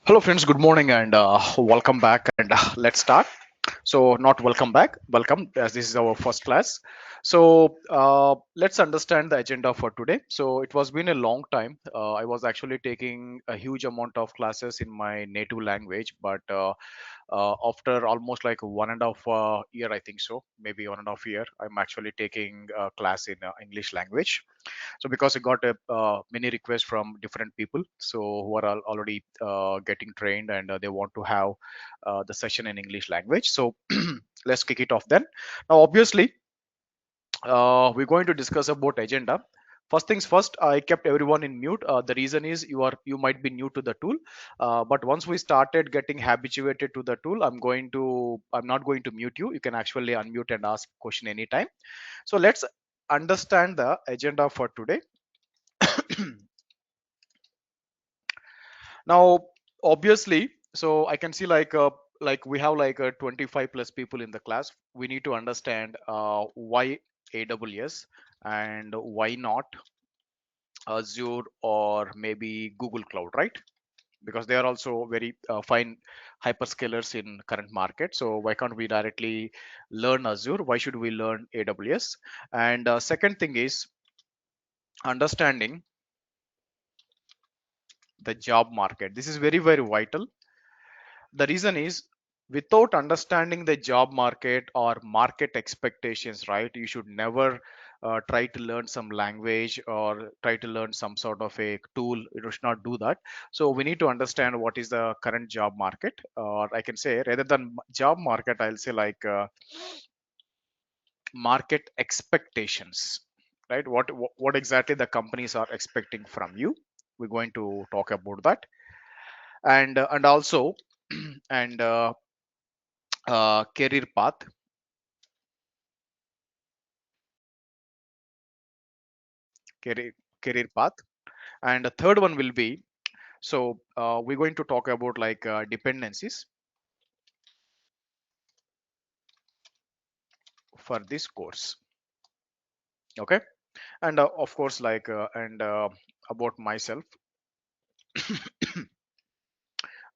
Hello, friends. Good morning and welcome back. And let's start. So, not welcome back, welcome, as this is our first class. So, let's understand the agenda for today. So, it was been a long time. I was actually taking a huge amount of classes in my native language, but after almost like 1.5 year, I think so, maybe 1.5 year, I'm actually taking a class in English language. So because I got a many requests from different people, so who are already getting trained and they want to have the session in English language. So let's kick it off then. Now obviously we're going to discuss about agenda. First things first, I kept everyone in mute. The reason is you might be new to the tool, but once we started getting habituated to the tool, I'm not going to mute you. You can actually unmute and ask question anytime. So let's understand the agenda for today. Now obviously, so I can see like we have like 25 plus people in the class. We need to understand why AWS and why not Azure or maybe Google Cloud, right? Because they are also very fine hyperscalers in current market. So why can't we directly learn Azure? Why should we learn AWS? And second thing is understanding the job market. This is very, very vital. The reason is, without understanding the job market or market expectations, right, you should never try to learn some language or try to learn some sort of a tool. You should not do that. So we need to understand what is the current job market, or I can say rather than job market, I'll say like market expectations, right? What exactly the companies are expecting from you. We're going to talk about that. And also and career path, career career path. And the third one will be, so we're going to talk about like dependencies for this course. Okay. And of course like and about myself,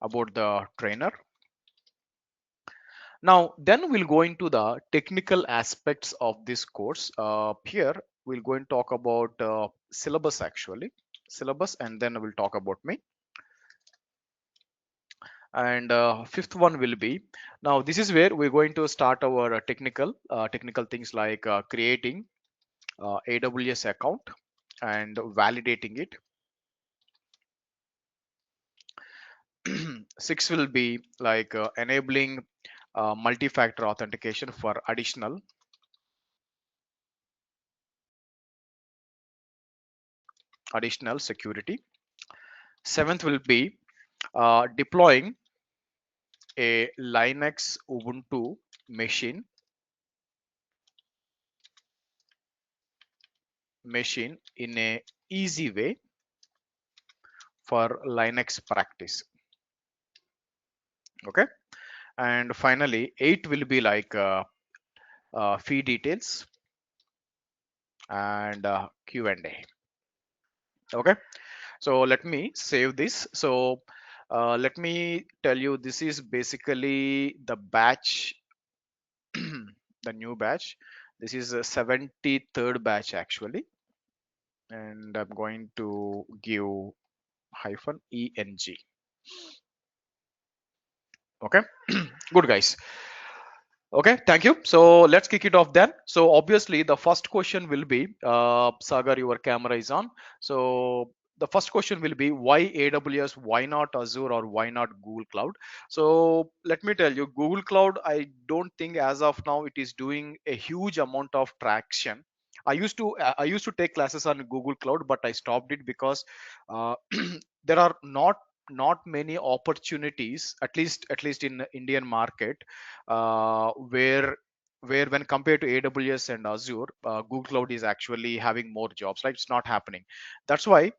about the trainer. Now then we'll go into the technical aspects of this course. Here we'll go and talk about syllabus, actually syllabus, and then we'll talk about me. And fifth one will be, now this is where we're going to start our technical things like creating AWS account and validating it. Six will be like enabling multi-factor authentication for additional security. Seventh will be deploying a Linux Ubuntu machine in a easy way for Linux practice. Okay. And finally, eight will be like fee details and Q&A. Okay. So let me save this. So let me tell you, this is basically the batch, the new batch. This is a 73rd batch actually. And I'm going to give hyphen ENG. Okay. Good guys. Okay, thank you. So let's kick it off then. So obviously the first question will be, Sagar, your camera is on. So the first question will be why AWS, why not Azure, or why not Google Cloud? So let me tell you, Google Cloud, I don't think as of now it is doing a huge amount of traction. I used to take classes on Google Cloud, but I stopped it because uh, there are not many opportunities, at least in the Indian market, where when compared to AWS and Azure, Google Cloud is actually having more jobs, right? It's not happening. That's why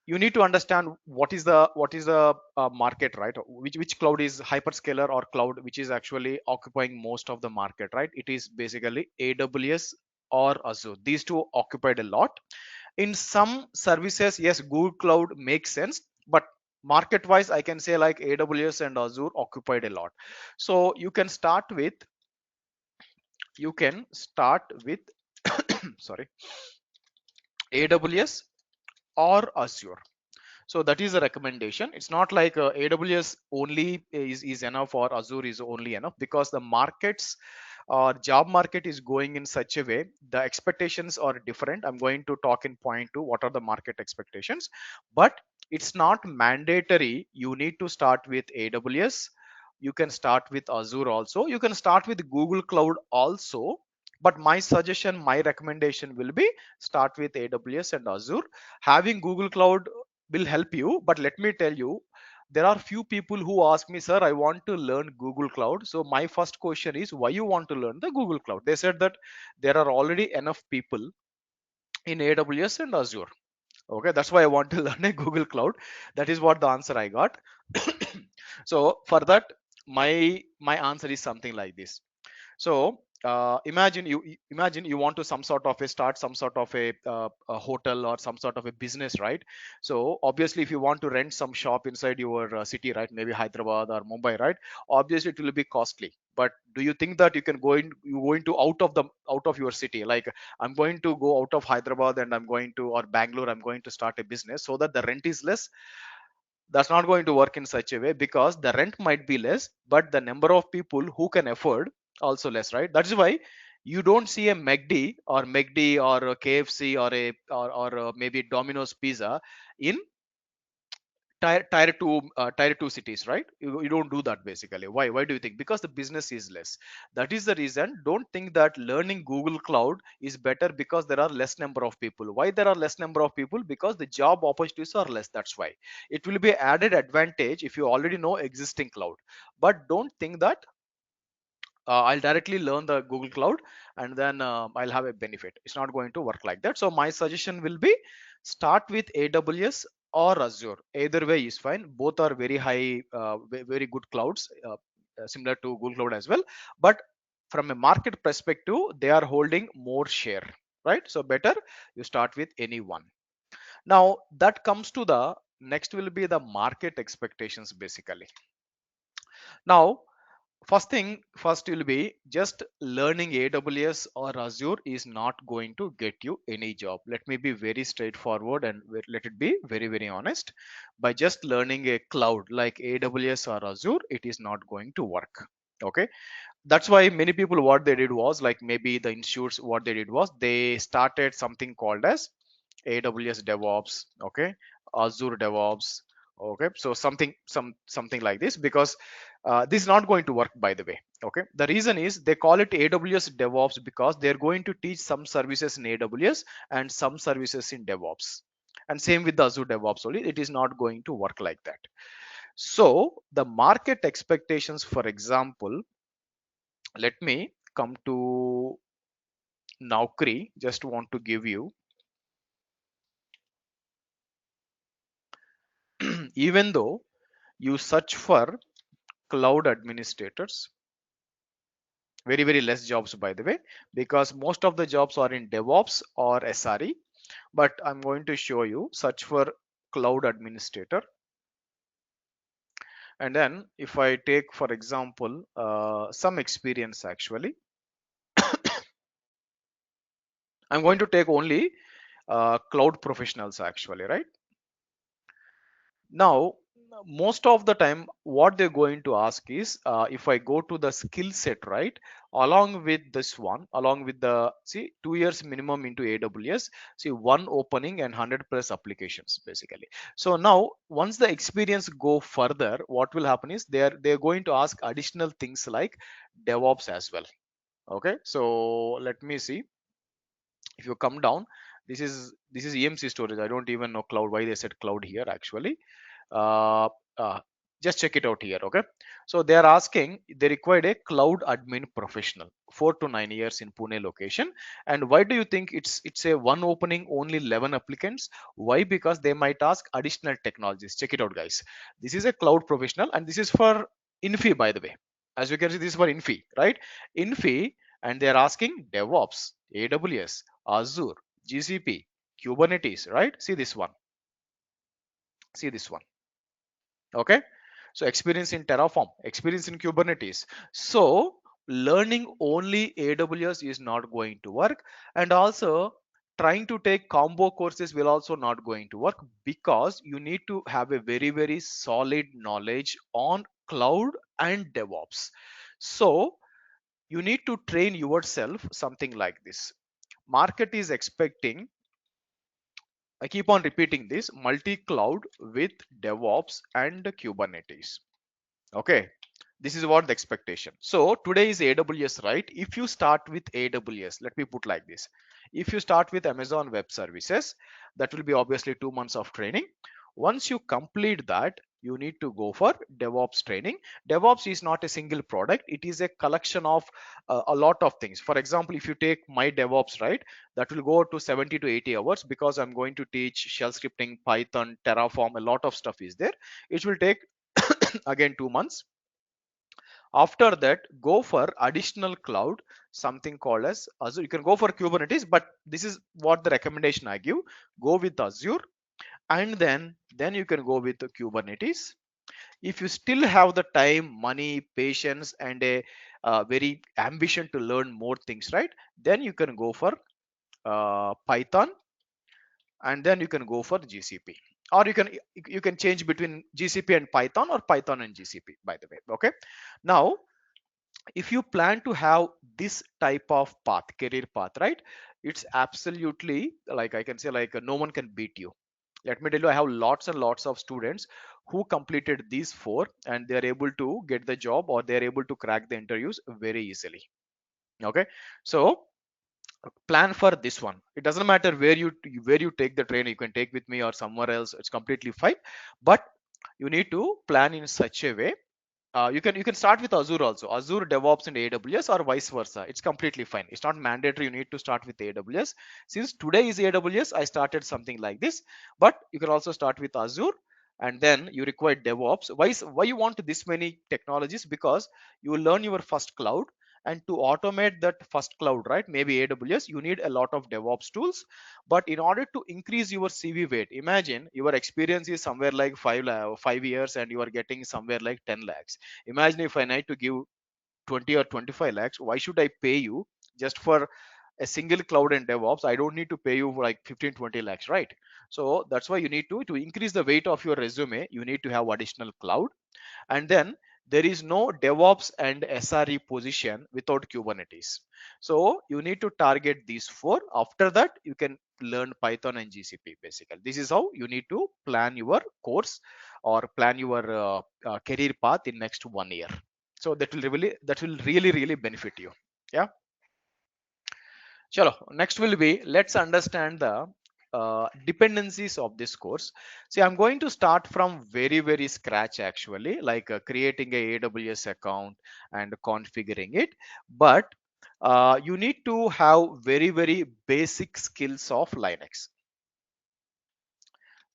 you need to understand what is the market, right? Which cloud is hyperscaler or cloud which is actually occupying most of the market, right? It is basically AWS or Azure. These two occupied a lot. In some services, yes, Google Cloud makes sense, but Market wise, I can say like AWS and Azure occupied a lot. So you can start with sorry, AWS or Azure. So that is a recommendation. It's not like AWS only is enough or Azure is only enough, because the markets or job market is going in such a way, the expectations are different. I'm going to talk in point two what are the market expectations, but it's not mandatory you need to start with AWS. You can start with Azure also, you can start with Google Cloud also, but my suggestion, my recommendation will be start with AWS and Azure. Having Google Cloud will help you, but let me tell you, there are few people who ask me, sir, I want to learn Google Cloud. So my first question is, why you want to learn the Google Cloud? They said that there are already enough people in AWS and Azure. Okay, that's why I want to learn a Google Cloud. That is what the answer I got. So for that, my answer is something like this. So imagine you want to some sort of a start some sort of a hotel or some sort of a business, right? So obviously, if you want to rent some shop inside your city, right, maybe Hyderabad or Mumbai, right, obviously it will be costly. But do you think that you going to out of your city, like I'm going to go out of Hyderabad and I'm going to, or Bangalore, I'm going to start a business so that the rent is less? That's not going to work in such a way, because the rent might be less, but the number of people who can afford also less, right? That's why you don't see a McD or a KFC or maybe Domino's Pizza in tier 2 cities, right? You don't do that basically. Why do you think? Because the business is less. That is the reason. Don't think that learning Google Cloud is better because there are less number of people. Why there are less number of people? Because the job opportunities are less. That's why it will be added advantage if you already know existing cloud. But don't think that I'll directly learn the Google Cloud and then I'll have a benefit. It's not going to work like that. So my suggestion will be start with AWS or Azure. Either way is fine. Both are very high, very good clouds, similar to Google Cloud as well. But from a market perspective, they are holding more share, right? So better you start with any one. Now that comes to the next will be the market expectations basically. Now first will be just learning AWS or Azure is not going to get you any job. Let me be very straightforward and let it be very, very honest. By just learning a cloud like AWS or Azure, it is not going to work. Okay, that's why many people what they did was, like maybe the institutes, what they did was they started something called as AWS DevOps, okay, Azure DevOps, okay. So something like this, because this is not going to work, by the way. Okay, the reason is they call it AWS DevOps because they're going to teach some services in AWS and some services in DevOps, and same with the Azure DevOps only. It is not going to work like that. So the market expectations, for example, let me come to Naukri. Just want to give you, even though you search for cloud administrators, very, very less jobs, by the way, because most of the jobs are in DevOps or SRE. But I'm going to show you, search for cloud administrator. And then if I take, for example, some experience, actually, I'm going to take only cloud professionals, actually, right? Now, most of the time, what they're going to ask is, if I go to the skill set, right, along with this one, along with the, see, 2 years minimum into AWS, see, one opening and 100 plus applications, basically. So now, once the experience go further, what will happen is they're going to ask additional things like DevOps as well. Okay, so let me see. If you come down, this is EMC storage. I don't even know cloud, why they said cloud here, actually. uh, uh, just check it out here. Okay, so they are asking, they required a cloud admin professional, 4 to 9 years in Pune location. And why do you think it's a one opening, only 11 applicants? Why? Because they might ask additional technologies. Check it out, guys. This is a cloud professional and this is for Infi, by the way. As you can see, this is for Infi, right? Infi. And they are asking DevOps, AWS, Azure, GCP, Kubernetes, right? See this one. See this one. Okay, so experience in Terraform, experience in Kubernetes. So learning only AWS is not going to work, and also trying to take combo courses will also not going to work, because you need to have a very solid knowledge on cloud and DevOps. So you need to train yourself something like this. Market is expecting, I keep on repeating this, multi-cloud with DevOps and Kubernetes. Okay, this is what the expectation. So today is AWS, right? If you start with AWS, let me put like this. If you start with Amazon Web Services, that will be obviously 2 months of training. Once you complete that, you need to go for DevOps training. DevOps is not a single product, it is a collection of a lot of things. For example, if you take my DevOps, right, that will go to 70 to 80 hours, because I'm going to teach shell scripting, Python, Terraform, a lot of stuff is there. It will take again 2 months. After that, go for additional cloud, something called as Azure. You can go for Kubernetes, but this is what the recommendation I give. Go with Azure, and then you can go with the Kubernetes. If you still have the time, money, patience, and a very ambition to learn more things, right, then you can go for Python, and then you can go for GCP, or you can change between GCP and Python, or Python and GCP, by the way. Okay, now if you plan to have this type of path, career path, right, it's absolutely, like I can say, like no one can beat you. Let me tell you, I have lots and lots of students who completed these four, and they are able to get the job, or they are able to crack the interviews very easily. Okay, so plan for this one. It doesn't matter where you take the train. You can take with me or somewhere else, it's completely fine, but you need to plan in such a way. You can start with Azure also, Azure DevOps and AWS, or vice versa. It's completely fine. It's not mandatory you need to start with AWS. Since today is AWS, I started something like this, but you can also start with Azure, and then you require DevOps. Why you want this many technologies? Because you will learn your first cloud, and to automate that first cloud, right, maybe AWS, you need a lot of DevOps tools. But in order to increase your CV weight, imagine your experience is somewhere like 5 years, and you are getting somewhere like 10 lakhs. Imagine if I need to give 20 or 25 lakhs, why should I pay you just for a single cloud and DevOps? I don't need to pay you for like 15, 20 lakhs, right? So that's why you need to increase the weight of your resume, you need to have additional cloud. And then there is no DevOps and SRE position without Kubernetes. So you need to target these four. After that, you can learn Python and GCP. Basically, this is how you need to plan your course, or plan your career path in next 1 year. So that will really benefit you. Yeah. Chalo, next will be, let's understand the dependencies of this course. See, I'm going to start from very scratch, actually, like creating a AWS account and configuring it. But you need to have very basic skills of Linux.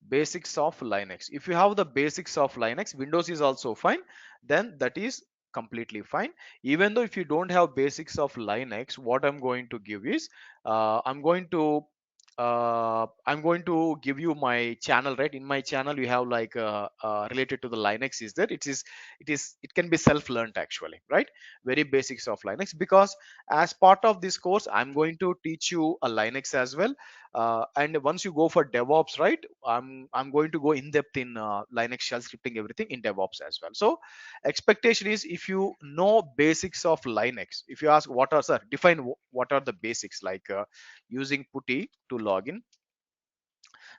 Basics of Linux. If you have the basics of Linux, Windows is also fine, then that is completely fine. Even though if you don't have basics of Linux, what I'm going to give is, I'm going to give you my channel, right? In my channel, you have like related to the Linux is there. It can be self-learned, actually, right? Very basics of Linux, because as part of this course, I'm going to teach you a Linux as well. And once you go for DevOps, right, I'm going to go in depth in Linux shell scripting, everything in DevOps as well. So expectation is, if you know basics of Linux, if you ask what are, sir, define what are the basics, like using putty to login,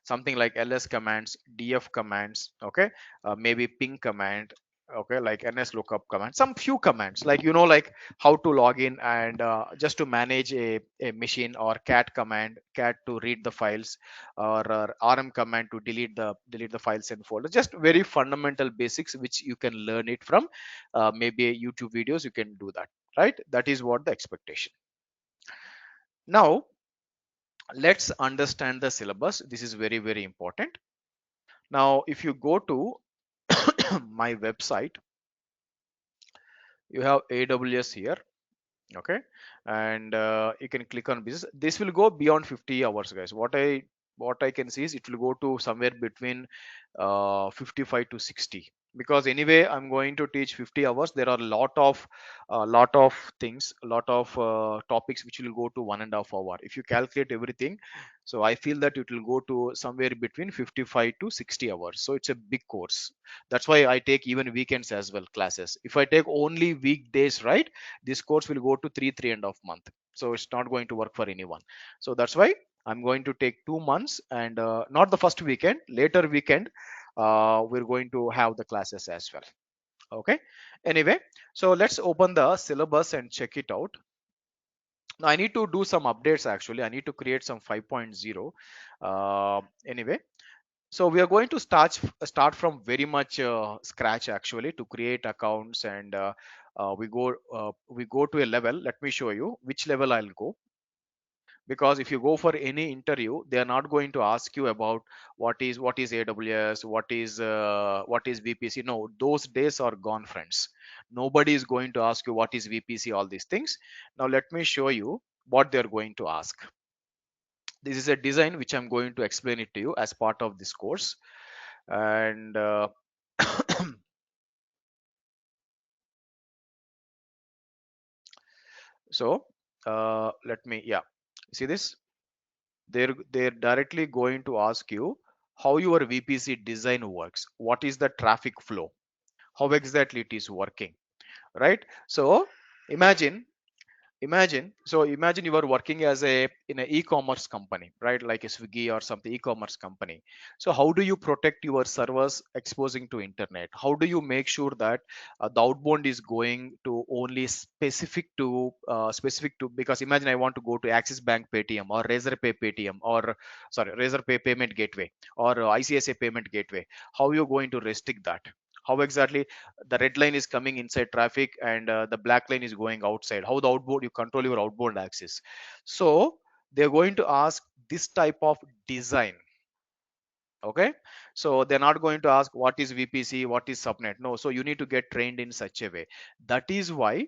something like ls commands, df commands, okay, maybe ping command, okay, like ns lookup command, some few commands, like like how to log in, and just to manage a machine, or cat command, cat to read the files, or rm command to delete the files and folders. Just very fundamental basics which you can learn it from maybe YouTube videos. You can do that, right? That is what the expectation. Now let's understand the syllabus. This is very important. Now if you go to my website, you have AWS here, okay, and you can click on business. This will go beyond 50 hours, guys. What I can see is it will go to somewhere between 55 to 60. because anyway I'm going to teach 50 hours. There are a lot of things, a lot of topics which will go to 1.5 hour. If you calculate everything, so I feel that it will go to somewhere between 55 to 60 hours. So it's a big course. That's why I take even weekends as well classes. If I take only weekdays, right, this course will go to 3.5 month. So it's not going to work for anyone. So that's why I'm going to take 2 months, and not the first weekend, later weekend, we're going to have the classes as well. Okay. Anyway, so let's open the syllabus and check it out. Now I need to do some updates. Actually, I need to create some 5.0. Anyway, so we are going to start from very much scratch actually to create accounts, and we go to a level. Let me show you which level I'll go, because if you go for any interview, they are not going to ask you about what is AWS, what is VPC. No, those days are gone, friends. Nobody is going to ask you what is VPC, all these things. Now let me show you what they're going to ask. This is a design which I'm going to explain it to you as part of this course. And so let me, yeah, see this. They're directly going to ask you how your VPC design works, what is the traffic flow, how exactly it is working, right? So imagine imagine you are working as a in an e-commerce company, right, like a Swiggy or something e-commerce company. So how do you protect your servers exposing to internet? How do you make sure that the outbound is going to only specific to, because imagine I want to go to Axis Bank Paytm or Razorpay Paytm, or sorry, Razorpay payment gateway, or ICSA payment gateway. How you going to restrict that? How exactly the red line is coming inside traffic, and the black line is going outside? How the outbound, you control your outbound access? So they're going to ask this type of design. Okay, so they're not going to ask what is VPC, what is subnet. No, so you need to get trained in such a way. That is why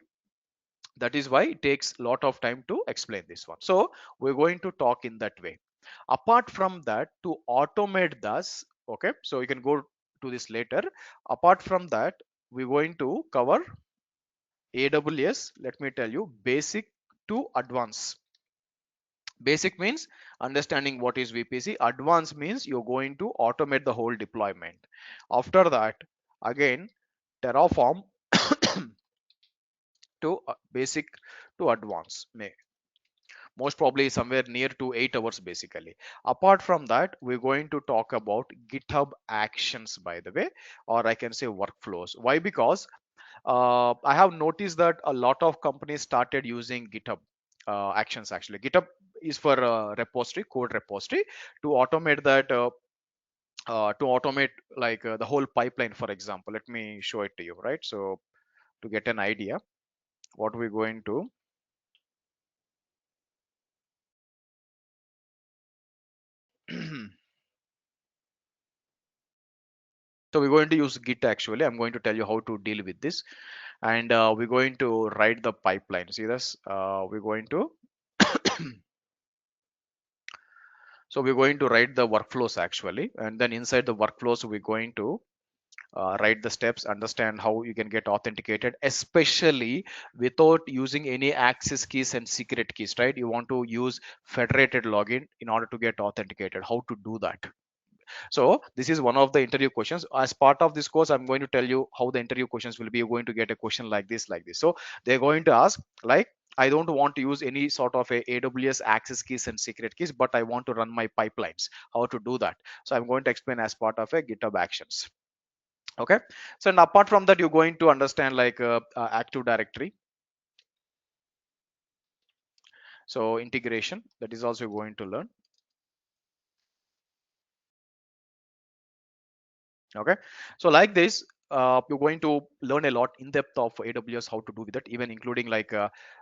that is why it takes a lot of time to explain this one. So we're going to talk in that way. Apart from that, to automate this, okay, so you can go to this later. Apart from that, we're going to cover AWS. Let me tell you, basic to advanced. Basic means understanding what is VPC. Advanced means you're going to automate the whole deployment. After that, again, Terraform to basic to advanced. Most probably somewhere near to 8 hours basically. Apart from that, we're going to talk about GitHub actions, by the way, or I can say workflows. Why? Because I have noticed that a lot of companies started using GitHub actions. Actually, GitHub is for repository, code repository, to automate that, to automate like the whole pipeline. For example, let me show it to you, right? So to get an idea what we're going to so we're going to use Git. Actually, I'm going to tell you how to deal with this, and we're going to write the pipeline. See this, we're going to so we're going to write the workflows actually, and then inside the workflows we're going to write the steps, understand how you can get authenticated, especially without using any access keys and secret keys, right? You want to use federated login in order to get authenticated. How to do that? So this is one of the interview questions. As part of this course, I'm going to tell you how the interview questions will be. You're going to get a question like this, like this. So they're going to ask like, I don't want to use any sort of a AWS access keys and secret keys, but I want to run my pipelines. How to do that? So I'm going to explain as part of a GitHub actions. Okay. So and apart from that, you're going to understand like Active Directory. So integration, that is also going to learn. Okay, so like this, you're going to learn a lot in depth of AWS, how to do with it, even including like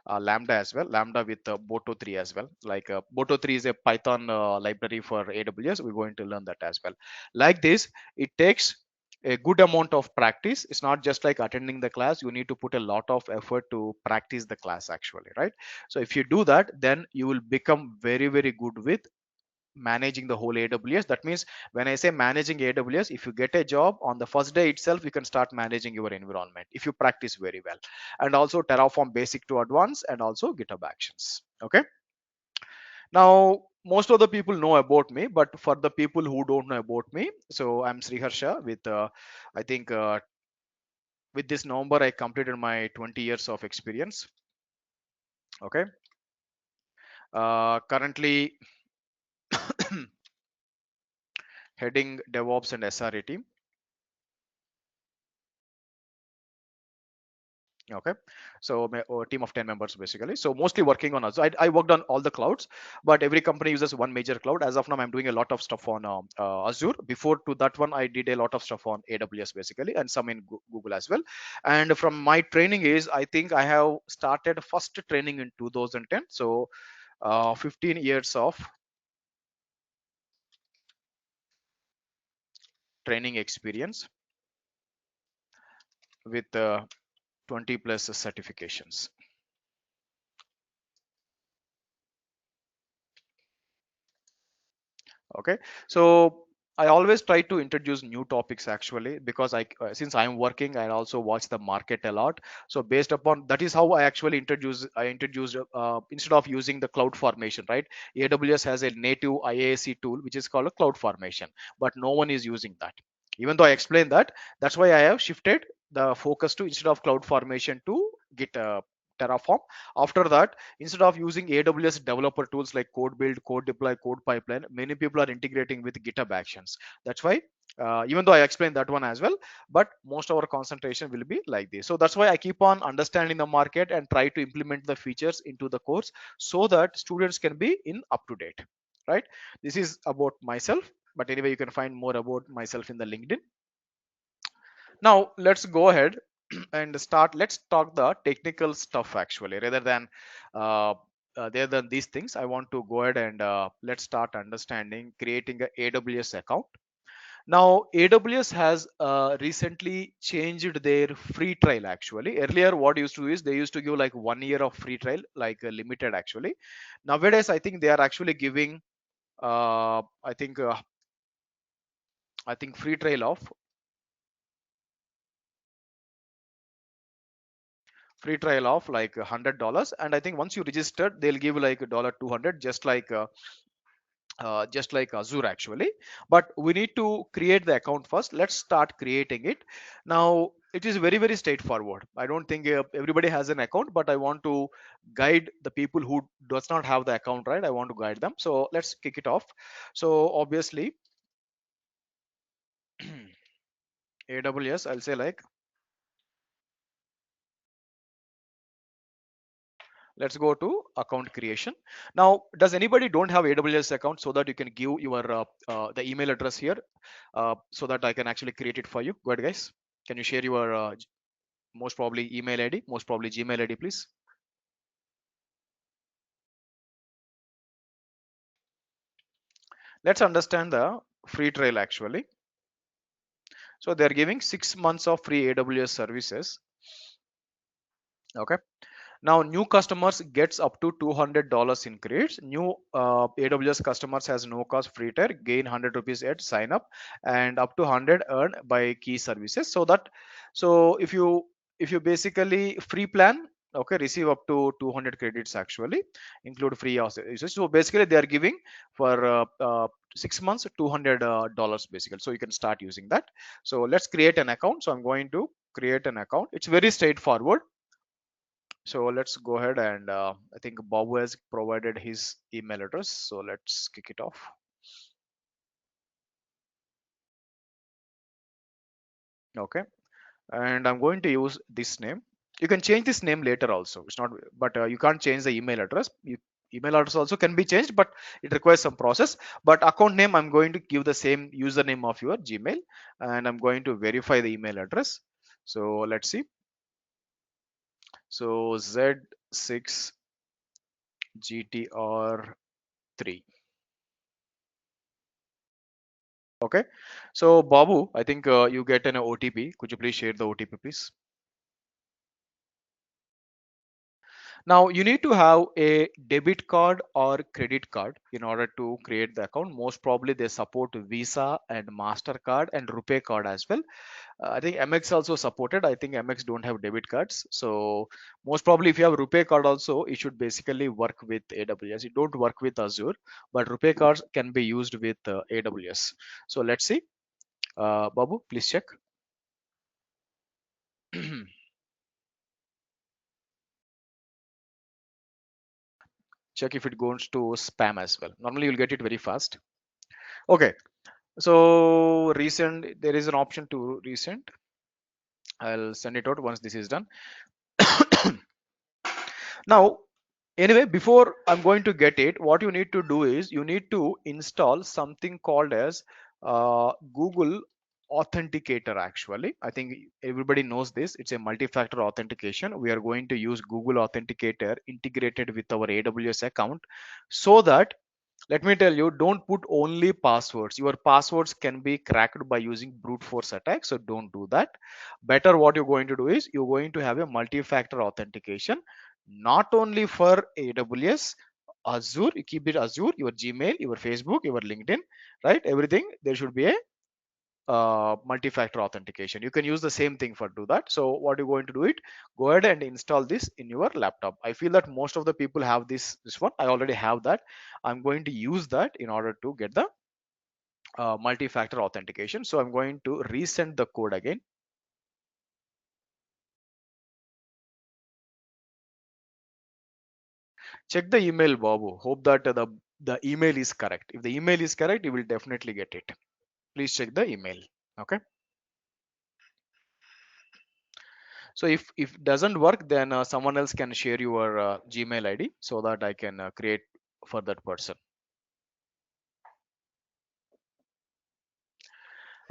Lambda as well, Lambda with Boto 3 as well. Like Boto 3 is a Python library for AWS. We're going to learn that as well. Like this, it takes a good amount of practice. It's not just like attending the class. You need to put a lot of effort to practice the class actually, right? So if you do that, then you will become very, very good with managing the whole AWS. That means when I say managing AWS, if you get a job on the first day itself, you can start managing your environment if you practice very well. And also Terraform basic to advanced, and also GitHub Actions. Okay. Now, most of the people know about me, but for the people who don't know about me, so I'm Sriharsha with, I think, with this November, I completed my 20 years of experience. Okay. Currently heading DevOps and SRE team. Okay, so a team of 10 members basically, so mostly working on us. I worked on all the clouds, but every company uses one major cloud. As of now, I'm doing a lot of stuff on Azure. Before to that one, I did a lot of stuff on AWS basically, and some in Google as well. And from my training is, I think I have started first training in 2010, so 15 years of training experience with 20 plus certifications. Okay, so I always try to introduce new topics actually, because since I'm working, I also watch the market a lot. So based upon that is how I actually introduced instead of using the cloud formation, right? AWS has a native IAC tool which is called a cloud formation, but no one is using that. Even though I explained that, that's why I have shifted the focus to, instead of cloud formation, to Git Terraform. After that, instead of using AWS developer tools like code build, code deploy, code pipeline, many people are integrating with GitHub Actions. That's why, even though I explained that one as well, but most of our concentration will be like this. So that's why I keep on understanding the market and try to implement the features into the course so that students can be in up to date, right? This is about myself, but anyway, you can find more about myself in the LinkedIn. Now let's go ahead and start. Let's talk the technical stuff actually, uh, rather than these things. I want to go ahead and let's start understanding creating a AWS account. Now AWS has recently changed their free trial actually. Earlier, what used to do is they used to give like 1 year of free trial, like limited actually. Nowadays, I think they are actually giving I think free trial of like $100. And I think once you register, they'll give like $200, just like Azure actually. But we need to create the account first. Let's start creating it. Now it is very, very straightforward. I don't think everybody has an account, but I want to guide the people who does not have the account, right? I want to guide them. So let's kick it off. So obviously AWS, I'll say like, let's go to account creation. Now, does anybody don't have AWS account, so that you can give your the email address here, so that I can actually create it for you? Go ahead, guys. Can you share your most probably email ID, most probably Gmail ID, please? Let's understand the free trial actually. So they're giving 6 months of free AWS services. Okay. Now, new customers gets up to $200 in credits. New AWS customers has no cost free tier, gain 100 rupees at sign up, and up to 100 earned by key services. So that, so if you basically free plan, okay, receive up to 200 credits actually, include free usage. So basically, they are giving for 6 months $200 basically. So you can start using that. So let's create an account. So I'm going to create an account. It's very straightforward. So let's go ahead and I think Bob has provided his email address. So let's kick it off. Okay. And I'm going to use this name. You can change this name later also. It's not, but you can't change the email address. Email address also can be changed, but it requires some process. But account name, I'm going to give the same username of your Gmail, and I'm going to verify the email address. So let's see. So Z6GTR3. Okay. So Babu, I think you get an OTP. Could you please share the OTP, please? Now you need to have a debit card or credit card in order to create the account. Most probably they support Visa and MasterCard and Rupee card as well. I think MX also supported. I think MX don't have debit cards. So most probably if you have Rupee card also, it should basically work with AWS. It don't work with Azure, but Rupee cards can be used with AWS. So let's see. Babu, please check. Check if it goes to spam as well. Normally you'll get it very fast. Okay. So resend, there is an option to resend. I'll send it out once this is done. Now, anyway, before I'm going to get it, what you need to do is you need to install something called as Google Authenticator. Actually, I think everybody knows this. It's a multi-factor authentication. We are going to use Google Authenticator integrated with our AWS account so that, let me tell you, don't put only passwords. Your passwords can be cracked by using brute force attack, so don't do that. Better what you're going to do is you're going to have a multi-factor authentication, not only for AWS, Azure. You keep it Azure, your Gmail, your Facebook, your LinkedIn, right? Everything there should be a multi-factor authentication. You can use the same thing for do that. So what you're going to do it, go ahead and install this in your laptop. I feel that most of the people have this one. I already have that. I'm going to use that in order to get the multi-factor authentication. So I'm going to resend the code again. Check the email, Babu. Hope that the email is correct. If the email is correct, you will definitely get it. Please check the email. Okay. So if doesn't work, then someone else can share your Gmail ID so that I can create for that person.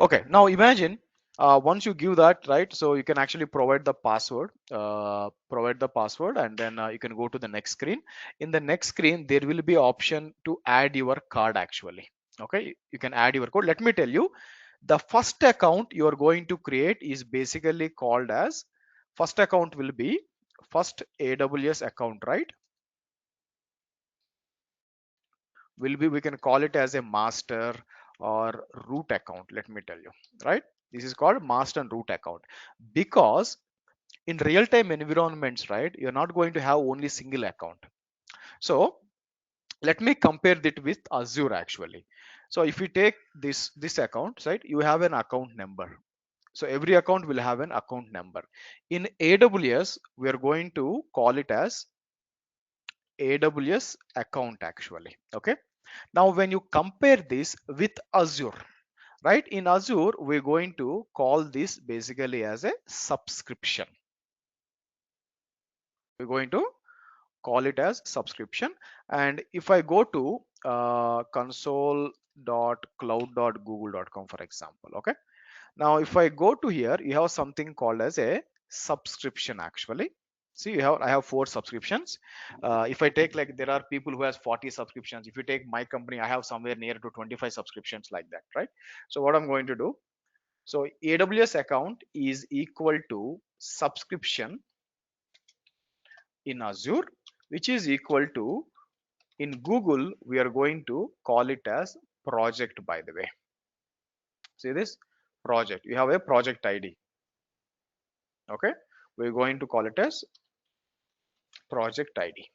Okay, now imagine once you give that, right, so you can actually provide the password, and then you can go to the next screen. In the next screen, there will be option to add your card actually. Okay, you can add your code. Let me tell you, the first account you are going to create is basically called as, first account will be first AWS account, right? Will be, we can call it as a master or root account. Let me tell you, right, this is called master and root account, because in real-time environments, right, you're not going to have only single account. So let me compare it with Azure actually. So if you take this account, right, you have an account number. So every account will have an account number. In AWS, we are going to call it as AWS account actually. Okay, now when you compare this with Azure, right, in Azure we're going to call this basically as a subscription. We're going to call it as subscription. And if I go to console.cloud.google.com for example, okay, now if I go to here, you have something called as a subscription actually. See, I have 4 subscriptions. If I take, like, there are people who has 40 subscriptions. If you take my company, I have somewhere near to 25 subscriptions like that, right? So what I'm going to do, so AWS account is equal to subscription in Azure, which is equal to, in Google, we are going to call it as project, by the way. See this project, you have a project ID. Okay, we're going to call it as project ID.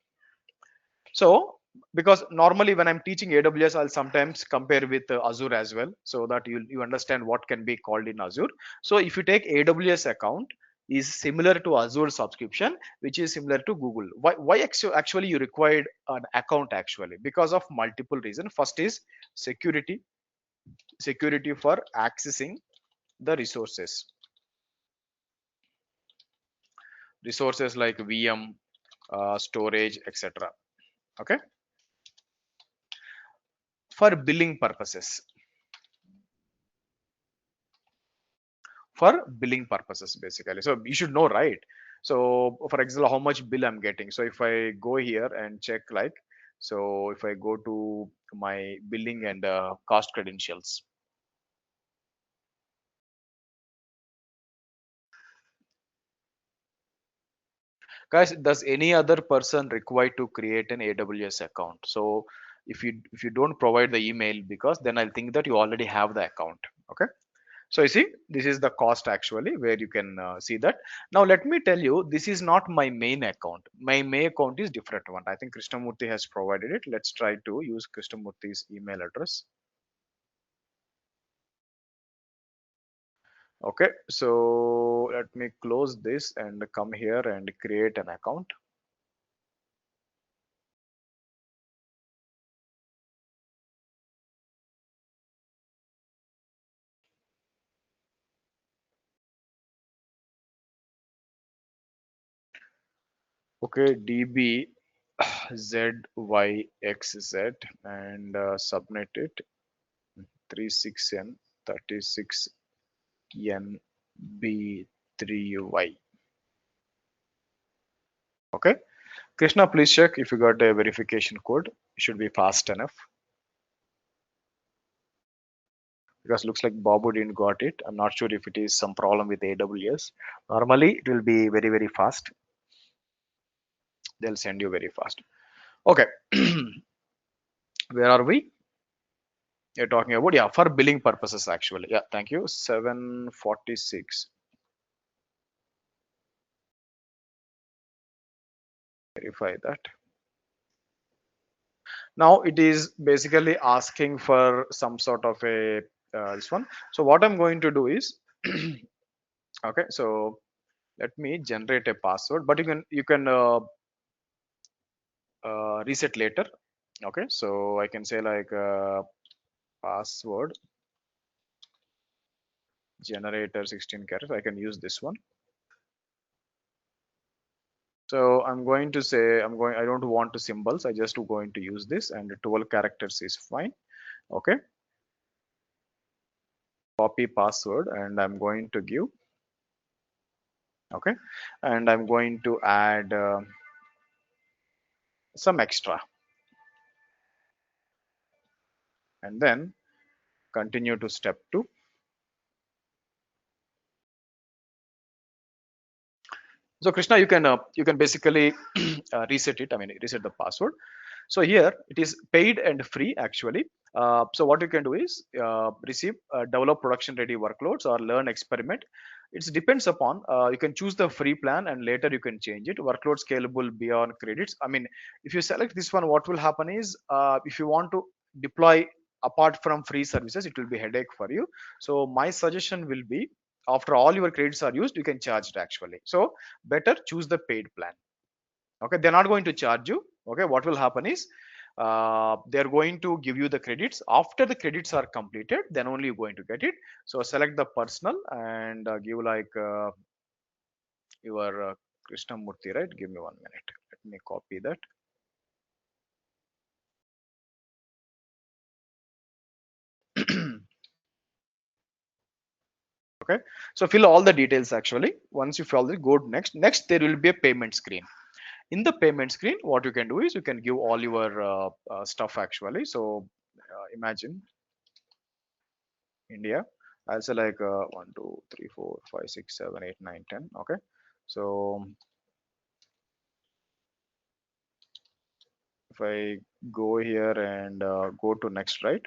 So because normally when I'm teaching AWS, I'll sometimes compare with Azure as well, so that you understand what can be called in Azure. So if you take AWS account is similar to Azure subscription, which is similar to Google. Why actually you required an account actually? Because of multiple reasons. First is security, security for accessing the resources like VM, storage, etc. Okay, for billing purposes. For billing purposes basically, so you should know, right? So for example, how much bill I'm getting. So if I go here and check, like, so if I go to my billing and cost credentials, Guys, does any other person require to create an AWS account? So if you don't provide the email, because then I'll think that you already have the account. Okay. So you see, this is the cost actually where you can see that. Now let me tell you, this is not my main account. My main account is different one. I think Krishnamurthy has provided it. Let's try to use Krishnamurthy's email address. Okay, so let me close this and come here and create an account. Okay, DB ZYXZ and submit it 36N 36NB3Y. Okay, Krishna, please check if you got a verification code. It should be fast enough, because looks like Babu didn't got it. I'm not sure if it is some problem with AWS. Normally it will be very, very fast. They'll send you very fast. Okay, where are we? You're talking about, yeah, for billing purposes actually. Yeah, thank you. 746. Verify that. Now it is basically asking for some sort of a this one. So what I'm going to do is, okay, so let me generate a password, but you can reset later. Okay, so I can say like password generator 16 characters. I can use this one. So I'm going to say I don't want to symbols. I just going to use this, and 12 characters is fine. Okay, copy password, and I'm going to give. Okay, and I'm going to add some extra, and then continue to step 2. So Krishna, you can basically reset it. I mean, reset the password. So here it is paid and free actually. So what you can do is receive develop production ready workloads or learn experiment. It depends upon, you can choose the free plan and later you can change it. Workload scalable beyond credits. I mean, if you select this one, what will happen is if you want to deploy apart from free services, it will be headache for you. So my suggestion will be, after all your credits are used, you can charge it actually. So better choose the paid plan. Okay, they're not going to charge you. Okay, what will happen is they're going to give you the credits. After the credits are completed, then only you're going to get it. So select the personal and give like your Krishnamurthy, right? Give me 1 minute. Let me copy that. Okay, so fill all the details actually. Once you fill it, go next there will be a payment screen. In the payment screen, what you can do is you can give all your stuff actually. So imagine India. I'll say like 1, 2, 3, 4, 5, 6, 7, 8, 9, 10. Okay. So if I go here and go to next, right?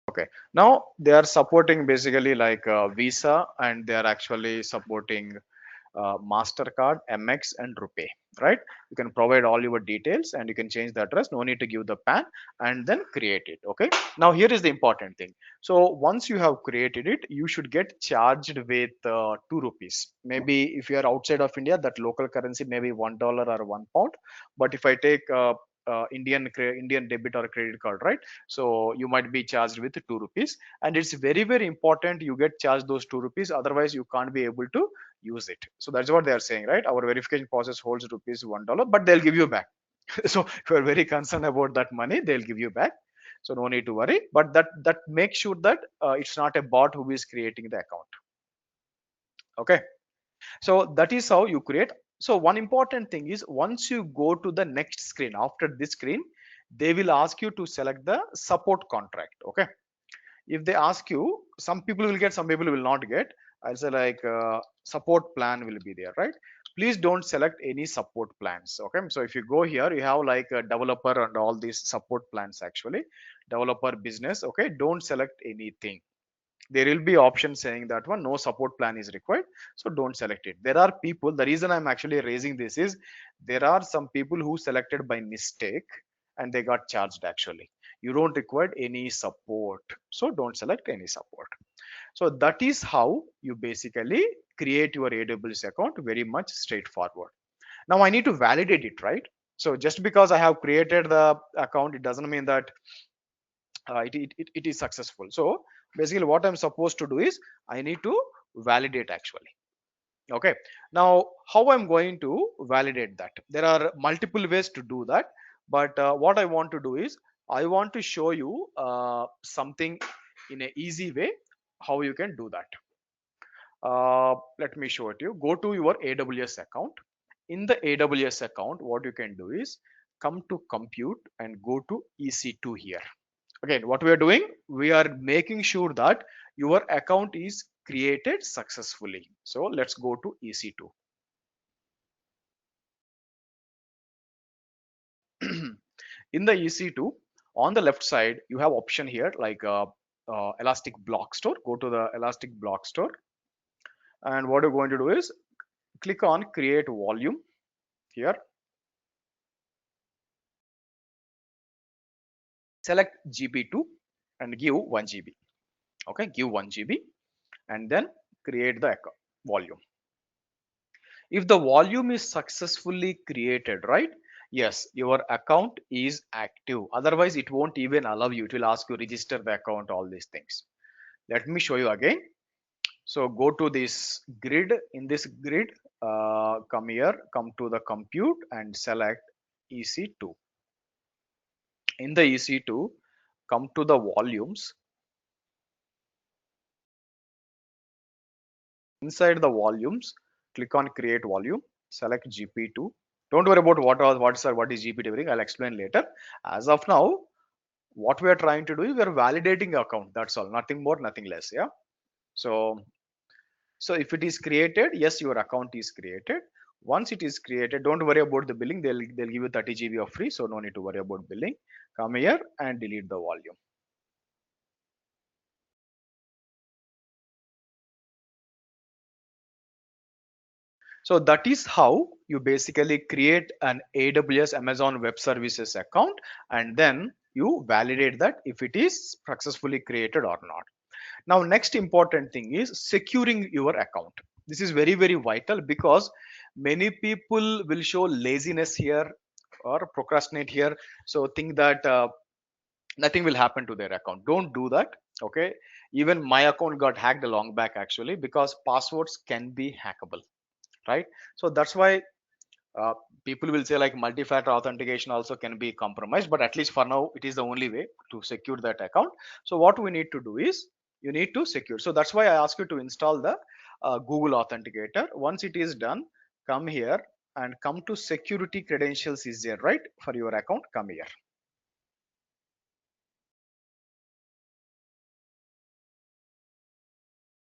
Okay. Now they are supporting basically like Visa, and they are actually supporting Mastercard, MX, and Rupee. Right? You can provide all your details, and you can change the address. No need to give the PAN, and then create it. Okay. Now here is the important thing. So once you have created it, you should get charged with 2 rupees. Maybe if you are outside of India, that local currency maybe $1 or £1. But if I take Indian debit or credit card, right? So you might be charged with 2 rupees, and it's very, very important you get charged those 2 rupees. Otherwise, you can't be able to use it. So that's what they are saying, right? Our verification process holds rupees $1, but they'll give you back. So if you're very concerned about that money, they'll give you back. So no need to worry. But that makes sure that it's not a bot who is creating the account. Okay. So that is how you create. So one important thing is, once you go to the next screen, after this screen, they will ask you to select the support contract. Okay, if they ask you, some people will get, some people will not get. I'll say like support plan will be there, right? Please don't select any support plans. Okay, so if you go here, you have like a developer and all these support plans, actually developer business. Okay, don't select anything. There will be option saying that one, no support plan is required, so don't select it. There are people, the reason I'm actually raising this is, there are some people who selected by mistake and they got charged. Actually, you don't require any support, so don't select any support. So that is how you basically create your AWS account, very much straightforward. Now I need to validate it, right? So just because I have created the account, it doesn't mean that it is successful. So basically what I'm supposed to do is, I need to validate actually. Okay, now how I'm going to validate that? There are multiple ways to do that, but what I want to do is, I want to show you something in an easy way how you can do that. Let me show it to you. Go to your AWS account. In the AWS account, what you can do is, come to compute and go to EC2 here. Again, what we are doing, we are making sure that your account is created successfully. So let's go to EC2. In the EC2, on the left side, you have option here like Elastic Block Store. Go to the Elastic Block Store, and what you're going to do is, click on create volume here. Select GB2 and give 1 GB. Okay, give 1 GB and then create the volume. If the volume is successfully created, right? Yes, your account is active. Otherwise, it won't even allow you. It will ask you register the account, all these things. Let me show you again. So go to this grid. In this grid, come here, come to the compute and select EC2. In the EC2, come to the volumes. Inside the volumes, click on create volume, select GP2. Don't worry about what is GPT everything. I'll explain later. As of now, what we are trying to do is, we are validating the account. That's all, nothing more, nothing less. Yeah. So if it is created, yes, your account is created. Once it is created, don't worry about the billing. They'll give you 30 GB of free, so no need to worry about billing. Come here and delete the volume. So that is how you basically create an AWS Amazon Web Services account, and then you validate that if it is successfully created or not. Now, next important thing is securing your account. This is very, very vital, because many people will show laziness here or procrastinate here. So think that nothing will happen to their account. Don't do that. Okay. Even my account got hacked a long back, actually, because passwords can be hackable, right? So that's why uh, people will say like multi-factor authentication also can be compromised, but at least for now it is the only way to secure that account. So what we need to do is, you need to secure. So that's why I ask you to install the Google Authenticator. Once it is done, come here and come to security credentials is there, right? For your account, come here.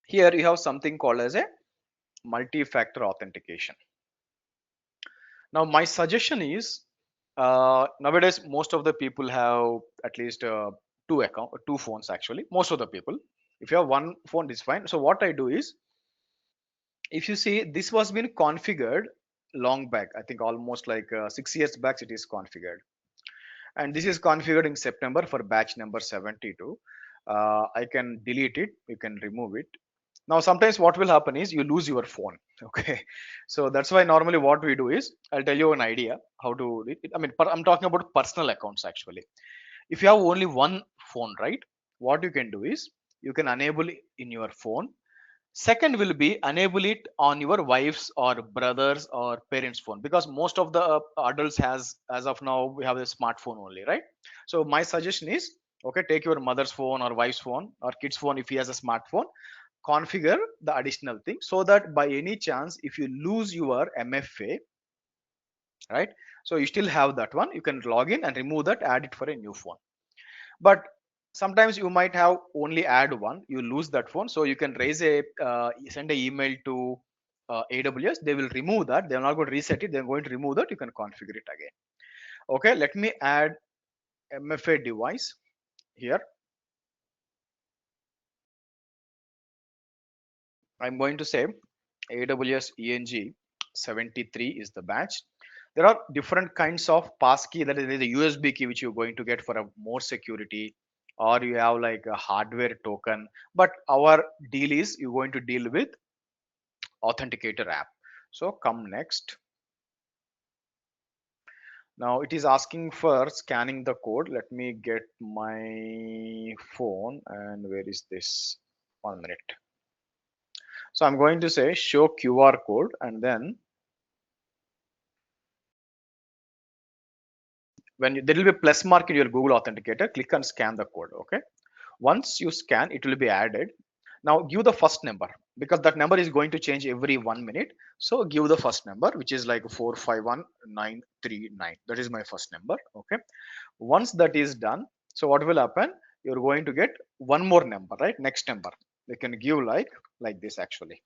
Here you have something called as a multi-factor authentication. Now my suggestion is, nowadays most of the people have at least two phones. Actually, most of the people, if you have one phone, is fine. So what I do is, if you see, this was been configured long back. I think almost like 6 years back it is configured, and this is configured in September for batch number 72. I can delete it, you can remove it. Now sometimes what will happen is, you lose your phone. Okay, so that's why normally what we do is, I'll tell you an idea how to do it. I mean, I'm talking about personal accounts actually. If you have only one phone, right, what you can do is, you can enable it in your phone. Second will be, enable it on your wife's or brother's or parents phone, because most of the adults has, as of now, we have a smartphone only, right? So my suggestion is, okay, take your mother's phone or wife's phone or kid's phone if he has a smartphone, configure the additional thing so that by any chance if you lose your MFA, right, so you still have that one, you can log in and remove that, add it for a new phone. But sometimes you might have only add one, you lose that phone, so you can raise a send a email to AWS, they will remove that, they're not going to reset it, they're going to remove that, you can configure it again. Okay, let me add MFA device here. I'm going to say AWS ENG 73 is the batch. There are different kinds of passkey, that is a USB key which you're going to get for a more security, or you have like a hardware token. But our deal is you're going to deal with authenticator app. So come next. Now it is asking for scanning the code. Let me get my phone, and where is this? 1 minute. So I'm going to say show QR code, and then when there will be a plus mark in your Google Authenticator, click and scan the code. Okay. Once you scan, it will be added. Now give the first number, because that number is going to change every 1 minute. So give the first number, which is like 451939. That is my first number. Okay. Once that is done, so what will happen? You're going to get one more number, right? Next number. You can give like this actually.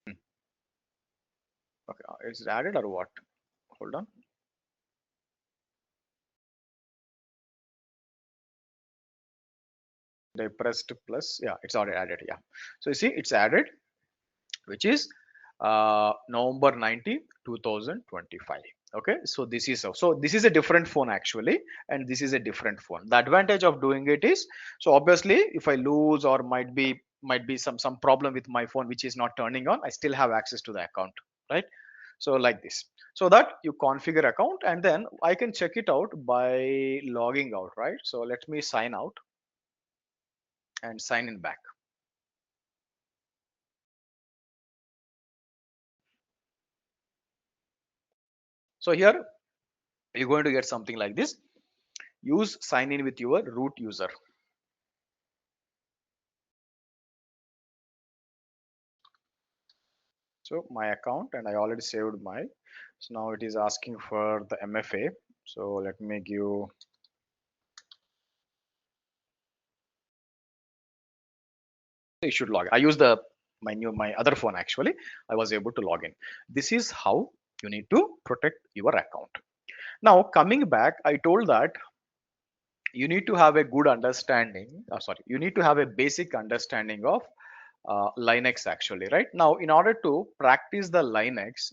Okay. Is it added or what? Hold on. They pressed plus. Yeah, it's already added. Yeah. So you see, it's added, which is November 19, 2025. Okay, so this is a different phone actually, and this is a different phone. The advantage of doing it is, so obviously if I lose or might be some problem with my phone which is not turning on, I still have access to the account, right? So like this, so that you configure account, and then I can check it out by logging out, right? So let me sign out and sign in back. So here you're going to get something like this. Use sign in with your root user. So my account, and I already saved my, so now it is asking for the MFA. So let me give, you should log in. I use the my other phone actually, I was able to log in. This is how you need to protect your account. Now coming back, I told that you need to have a good understanding, sorry, you need to have a basic understanding of Linux actually, right? Now in order to practice the Linux,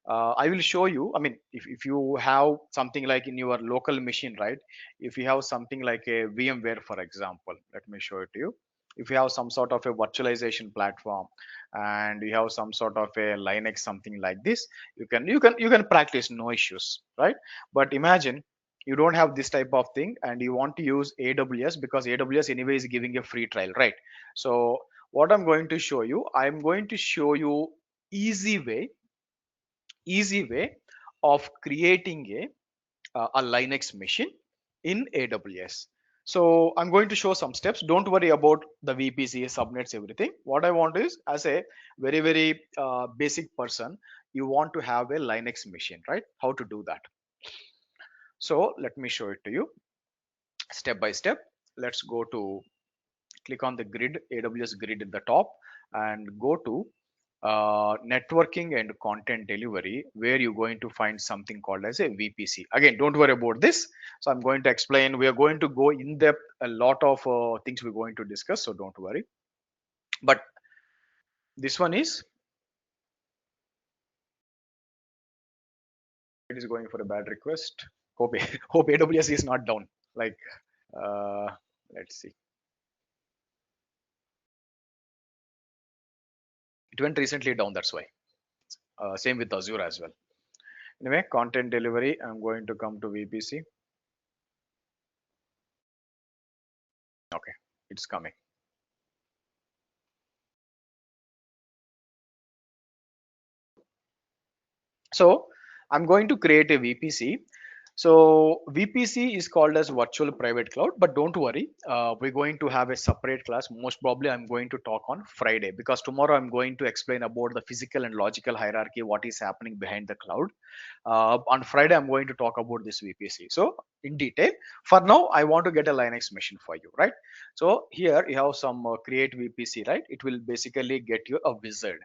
I will show you. I mean, if you have something like in your local machine, right? If you have something like a VMware, for example, let me show it to you. If you have some sort of a virtualization platform and you have some sort of a Linux, something like this, you can practice, no issues, right? But imagine you don't have this type of thing and you want to use AWS, because AWS anyway is giving a free trial, right? So what I'm going to show you, I'm going to show you easy way easy way of creating a Linux machine in AWS. So I'm going to show some steps. Don't worry about the VPC, subnets, everything. What I want is, as a very basic person, you want to have a Linux machine, right? How to do that? So let me show it to you step by step. Let's go to, click on the grid, AWS grid at the top, and go to networking and content delivery, where you're going to find something called as a VPC. Again, don't worry about this. So I'm going to explain. We are going to go in depth, a lot of things we're going to discuss. So don't worry. But this one is, it is going for a bad request. Hope hope AWS is not down. Like, uh, let's see. It went recently down. That's why. Same with Azure as well. Anyway, content delivery. I'm going to come to VPC. Okay, it's coming. So I'm going to create a VPC. So VPC is called as virtual private cloud, but don't worry, we're going to have a separate class. Most probably I'm going to talk on Friday, because tomorrow I'm going to explain about the physical and logical hierarchy, what is happening behind the cloud. On Friday I'm going to talk about this VPC, so in detail. For now I want to get a Linux machine for you, right? So here you have some create VPC, right? It will basically get you a wizard.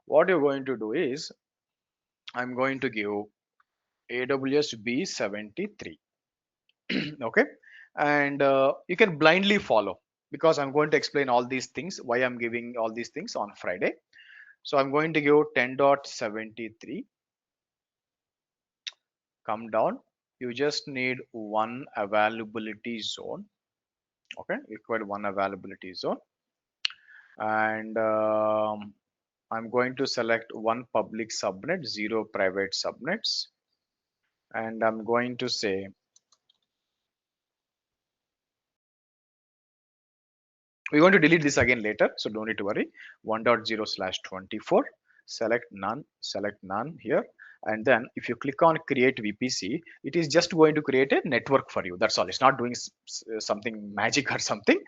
What you're going to do is, I'm going to give AWS B73. Okay, and you can blindly follow, because I'm going to explain all these things, why I'm giving all these things on Friday. So I'm going to give 10.73. Come down, you just need one availability zone. Okay, required one availability zone, and I'm going to select one public subnet, zero private subnets, and I'm going to say, we're going to delete this again later, so don't need to worry. 1.0/24, select none here, and then if you click on create VPC, it is just going to create a network for you. That's all. It's not doing something magic or something.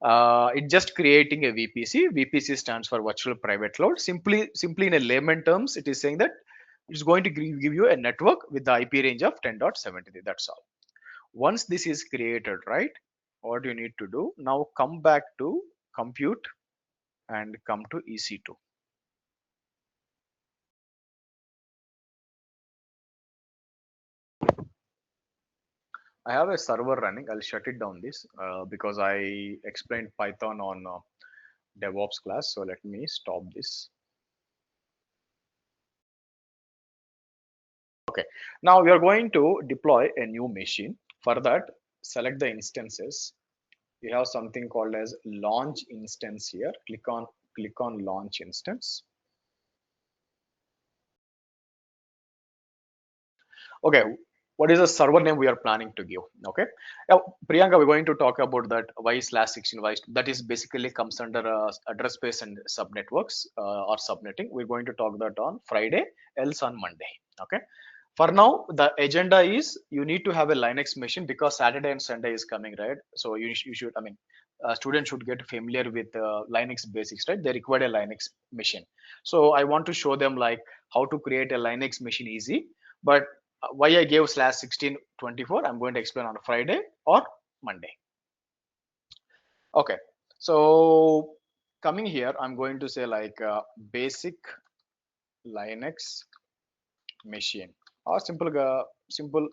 It's just creating a VPC. VPC stands for virtual private cloud. Simply in a layman terms, it is saying that it's going to give you a network with the IP range of 10.73. That's all. Once this is created, right, what you need to do now, come back to compute and come to EC2. I have a server running. I'll shut it down this because I explained Python on DevOps class. So let me stop this. Okay, now we are going to deploy a new machine. For that, select the instances. We have something called as launch instance here. Click on launch instance. Okay, what is the server name we are planning to give? Okay, now Priyanka, we're going to talk about that y/16 y. That is basically comes under address space and subnetworks or subnetting. We're going to talk that on Friday, else on Monday. Okay, for now the agenda is, you need to have a Linux machine, because Saturday and Sunday is coming, right? So you should, I mean, students should get familiar with Linux basics, right? They require a Linux machine. So I want to show them like how to create a Linux machine easy. But why I gave /1624, I'm going to explain on Friday or Monday. Okay, so coming here, I'm going to say like basic Linux machine, or simple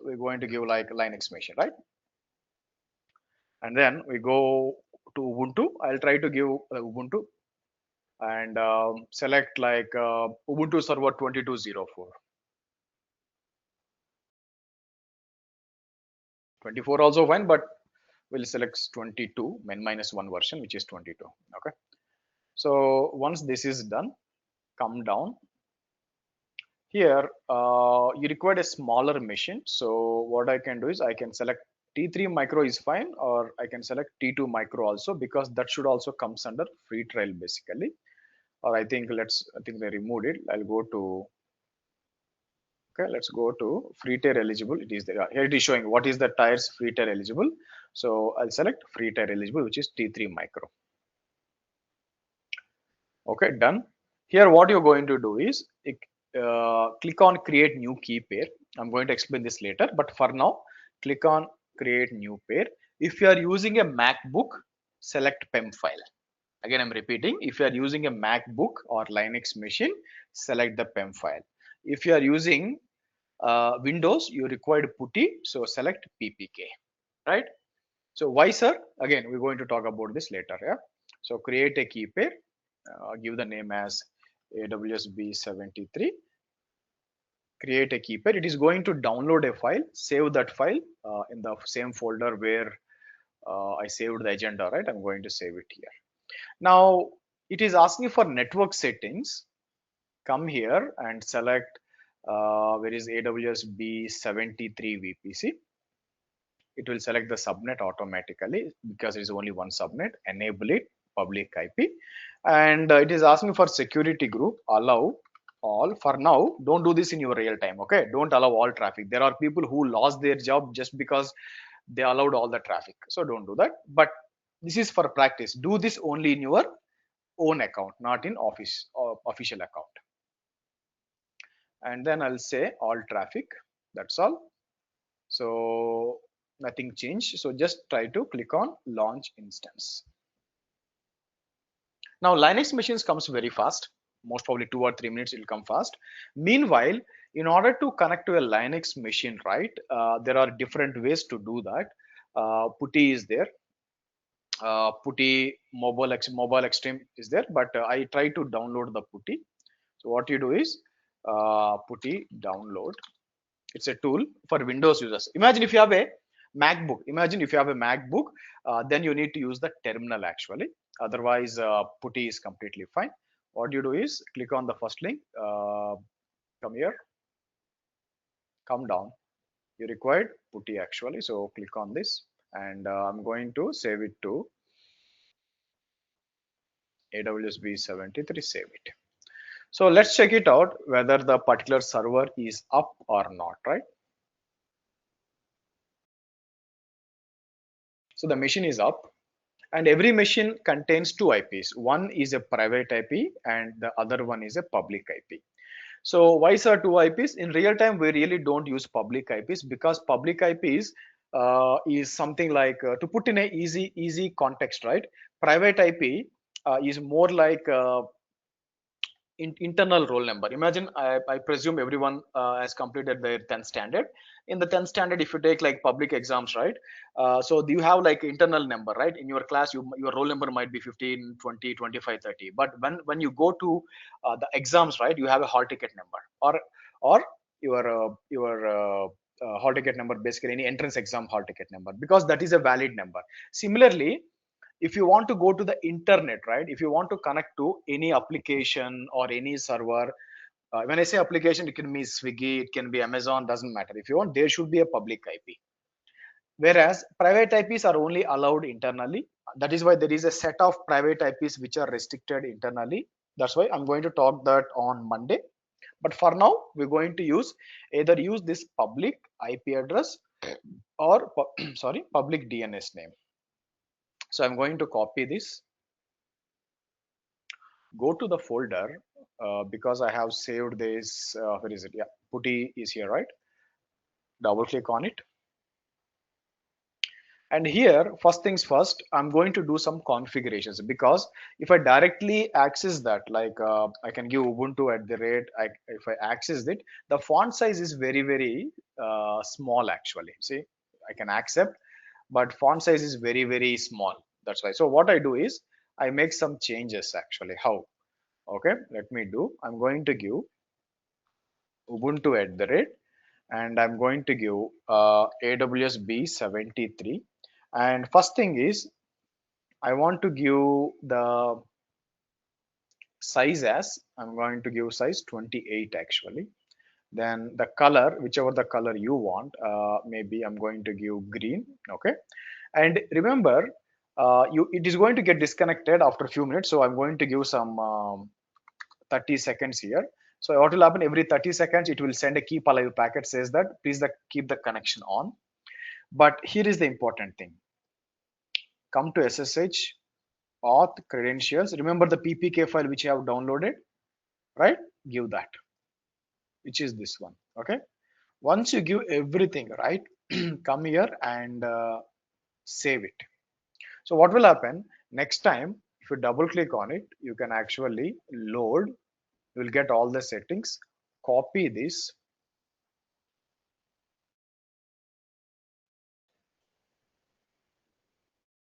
we're going to give like Linux machine, right? And then we go to Ubuntu. I'll try to give Ubuntu, and select like Ubuntu server 2204. 24 also fine, but we'll select 22 -1 version, which is 22. Okay, so once this is done, come down here. You require a smaller machine, so what I can do is I can select T3 micro is fine, or I can select T2 micro also, because that should also comes under free trial basically. Or I think they removed it. I'll go to, okay, let's go to free tier eligible. It is there. Here it is showing what is the tires free tier eligible. So I'll select free tier eligible, which is T3 micro. Okay, done. Here what you're going to do is click on create new key pair. I'm going to explain this later, but for now click on create new pair. If you are using a MacBook, select PEM file. Again, I'm repeating, if you are using a MacBook or Linux machine, select the PEM file. If you are using Windows, you required putty, so select ppk, right? So why, sir? Again, we're going to talk about this later. Yeah, so create a key pair, give the name as AWS B73, create a key pair. It is going to download a file, save that file in the same folder where I saved the agenda, right? I'm going to save it here. Now it is asking for network settings. Come here and select where is AWS B73 VPC. It will select the subnet automatically because there is only one subnet. Enable it, public IP, and it is asking for security group. Allow all for now. Don't do this in your real time. Okay, don't allow all traffic. There are people who lost their job just because they allowed all the traffic, so don't do that. But this is for practice. Do this only in your own account, not in office or official account. And then I'll say all traffic. That's all. So nothing changed. So just try to click on launch instance. Now Linux machines comes very fast. Most probably 2 or 3 minutes it will come fast. Meanwhile, in order to connect to a Linux machine, right, there are different ways to do that. Putty is there. Putty mobile extreme is there, but I try to download the Putty. So what you do is Putty download. It's a tool for Windows users. Imagine if you have a MacBook. Imagine if you have a MacBook, then you need to use the terminal actually. Otherwise, Putty is completely fine. What you do is click on the first link. Come here, come down. You required Putty actually. So click on this, and I'm going to save it to AWS B73. Save it. So let's check it out whether the particular server is up or not, right? So the machine is up, and every machine contains two IPs. One is a private IP and the other one is a public IP. So why are two IPs? In real time, we really don't use public IPs because public IPs is something like to put in a easy context, right? Private IP is more like internal roll number. Imagine I presume everyone has completed their 10th standard. In the 10th standard, if you take like public exams, right, so you have like internal number, right? In your class, your roll number might be 15, 20, 25, 30. But when you go to the exams, right, you have a hall ticket number, or your hall ticket number, basically any entrance exam hall ticket number, because that is a valid number. Similarly, if you want to go to the internet, right, if you want to connect to any application or any server, when I say application, it can be Swiggy, it can be Amazon, doesn't matter. If you want, there should be a public IP, whereas private IPs are only allowed internally. That is why there is a set of private IPs which are restricted internally. That's why I'm going to talk that on Monday. But for now, we're going to either use this public IP address or sorry, public DNS name. So I'm going to copy this, go to the folder, because I have saved this. Where is it? Yeah, Putty is here, right? Double click on it. And here, first things first, I'm going to do some configurations, because if I directly access that, like I can give Ubuntu at the rate, if I access it, the font size is very small actually. See, I can accept, but font size is very small. That's why. So what I do is I make some changes actually. How? Okay, let me do. I'm going to give Ubuntu at the rate, and I'm going to give AWS B73. And first thing is I want to give the size as, I'm going to give size 28 actually. Then the color, whichever the color you want, maybe I'm going to give green. Okay, and remember, it is going to get disconnected after a few minutes, so I'm going to give some 30 seconds here. So what will happen, every 30 seconds it will send a keep alive packet, says that please keep the connection on. But here is the important thing. Come to SSH auth credentials. Remember the ppk file which you have downloaded, right? Give that, which is this one. Okay, once you give everything, right, come here and save it. So what will happen next time, if you double click on it, you can actually load, you will get all the settings. Copy this,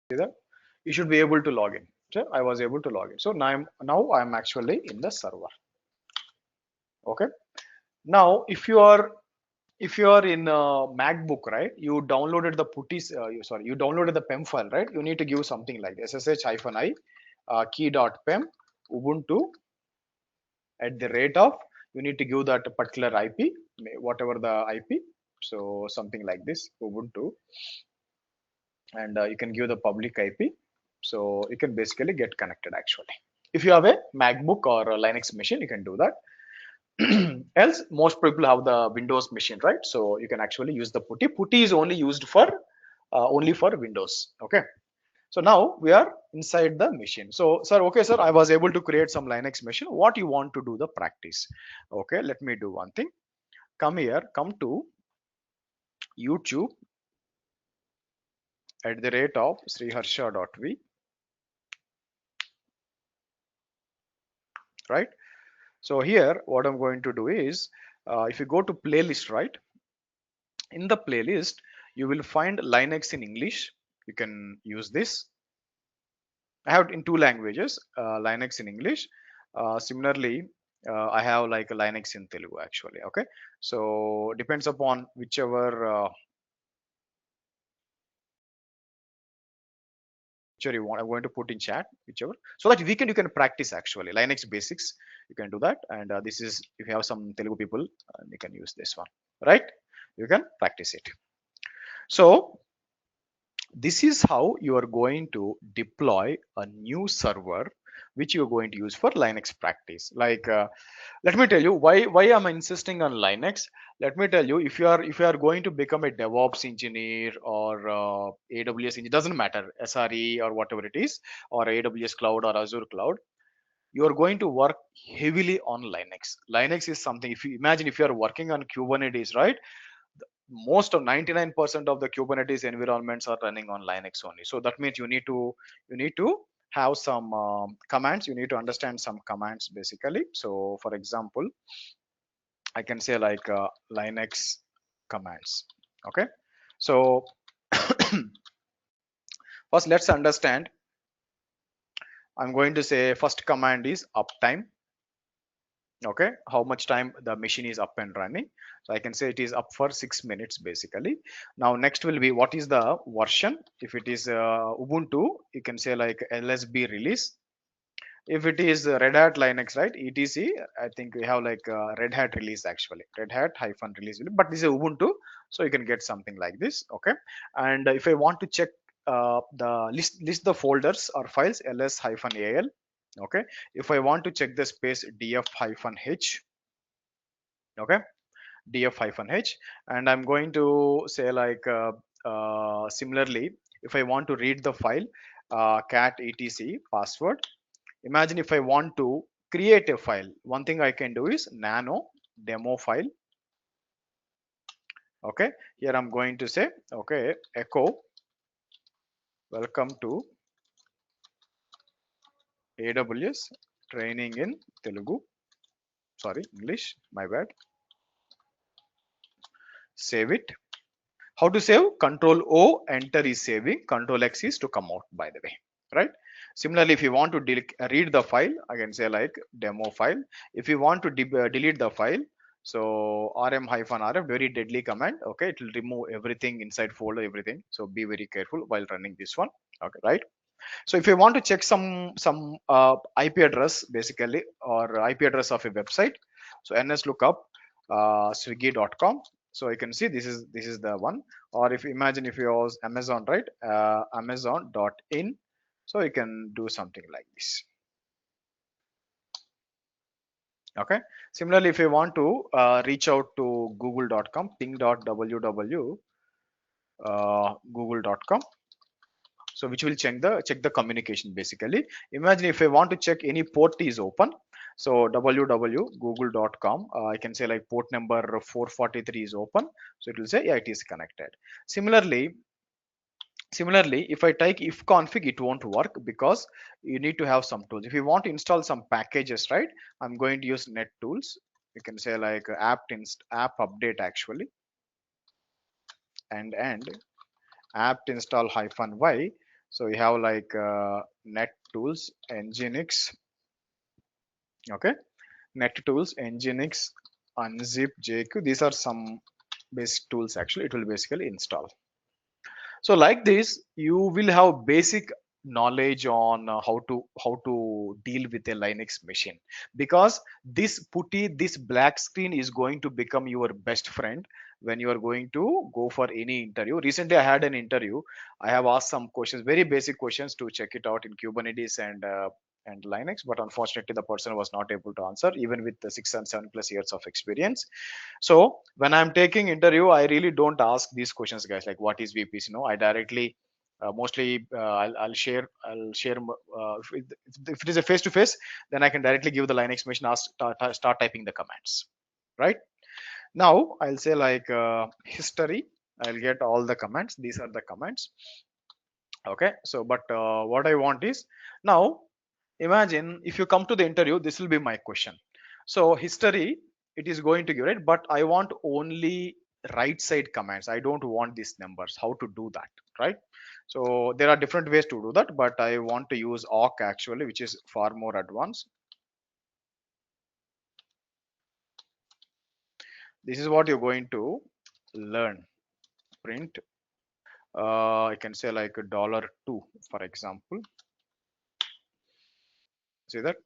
see that you should be able to log in. So I was able to log in. So now I'm actually in the server. Okay, now if you are in a MacBook, right, you downloaded the putties, you downloaded the PEM file, right? You need to give something like ssh-i key.pem ubuntu at the rate of, you need to give that particular IP, whatever the IP. So something like this, ubuntu, and you can give the public IP. So you can basically get connected actually. If you have a MacBook or a Linux machine, you can do that. Else, most people have the Windows machine, right? So you can actually use the putty. Putty is only for Windows. Okay. So now we are inside the machine. So, sir, okay, sir, I was able to create some Linux machine. What you want to do the practice? Okay, let me do one thing. Come here, come to YouTube at the rate of sriharsha.v, right? So here, what I'm going to do is, if you go to playlist, right? In the playlist, you will find Linux in English. You can use this. I have in two languages, Linux in English. Similarly, I have like a Linux in Telugu actually. Okay, so depends upon whichever you want. I'm going to put in chat whichever, so that you can practice actually Linux basics. You can do that, and this is if you have some Telugu people, you can use this one, right? You can practice it. So this is how you are going to deploy a new server which you're going to use for Linux practice. Like let me tell you why I'm insisting on Linux. Let me tell you, if you are going to become a DevOps engineer or AWS engineer, doesn't matter, SRE or whatever it is, or AWS cloud or Azure cloud, you are going to work heavily on Linux. Linux is something, if you imagine, if you are working on Kubernetes, right? Most of 99% of the Kubernetes environments are running on Linux only. So that means you need to have some commands. You need to understand some commands basically. So for example, I can say like Linux commands. Okay. So first let's understand. I'm going to say first command is uptime. Okay, how much time the machine is up and running. So I can say it is up for 6 minutes basically. Now next will be what is the version. If it is Ubuntu, you can say like LSB release. If it is Red Hat Linux, right, etc, I think we have like Red Hat release actually, Red Hat hyphen release, but this is Ubuntu, so you can get something like this. Okay, and if I want to check the list the folders or files, ls hyphen al. Okay, if I want to check the space, df hyphen h. Okay, df hyphen h, and I'm going to say like similarly, if I want to read the file, cat etc password. Imagine if I want to create a file, one thing I can do is nano demo file. Okay, here I'm going to say, okay, echo welcome to AWS training in Telugu, sorry, English, my bad. Save it. How to save? Control O, enter is saving, Control X is to come out, by the way, right? Similarly, if you want to read the file, I can say like demo file. If you want to delete the file, so rm hyphen rf, very deadly command. Okay, it will remove everything inside folder, everything, so be very careful while running this one. Okay, right? So if you want to check some IP address basically, or IP address of a website, so ns lookup swiggy.com. So you can see this is the one. Or if you imagine, if you use Amazon, right, amazon.in, so you can do something like this. Okay, similarly, if you want to reach out to google.com, ping.ww google.com, so which will check the communication basically. Imagine if I want to check any port is open, so www.google.com, I can say like port number 443 is open, so it will say yeah, it is connected. Similarly, if I type if config, it won't work because you need to have some tools. If you want to install some packages, right, I'm going to use net tools. You can say like app update actually, and apt install hyphen y. So you have like net tools nginx. Okay, net tools nginx unzip jq, these are some basic tools actually, it will basically install. So like this, you will have basic knowledge on how to deal with a Linux machine, because this putty, this black screen is going to become your best friend when you are going to go for any interview. Recently, I had an interview. I have asked some questions, very basic questions, to check it out in Kubernetes and and Linux, but unfortunately the person was not able to answer even with the 6 and 7+ years of experience. So when I'm taking interview, I really don't ask these questions, guys, like what is VPC. No, I directly mostly I'll share if it is a face to face, then I can directly give the line explanation, start typing the commands, right? Now I'll say like history. I'll get all the commands. These are the commands. Okay, so but what I want is, now imagine if you come to the interview, this will be my question. So history, it is going to give, right, but I want only right side commands. I don't want these numbers. How to do that, right? So there are different ways to do that, but I want to use awk actually, which is far more advanced. This is what you're going to learn. Print, I can say like $2, for example. See that?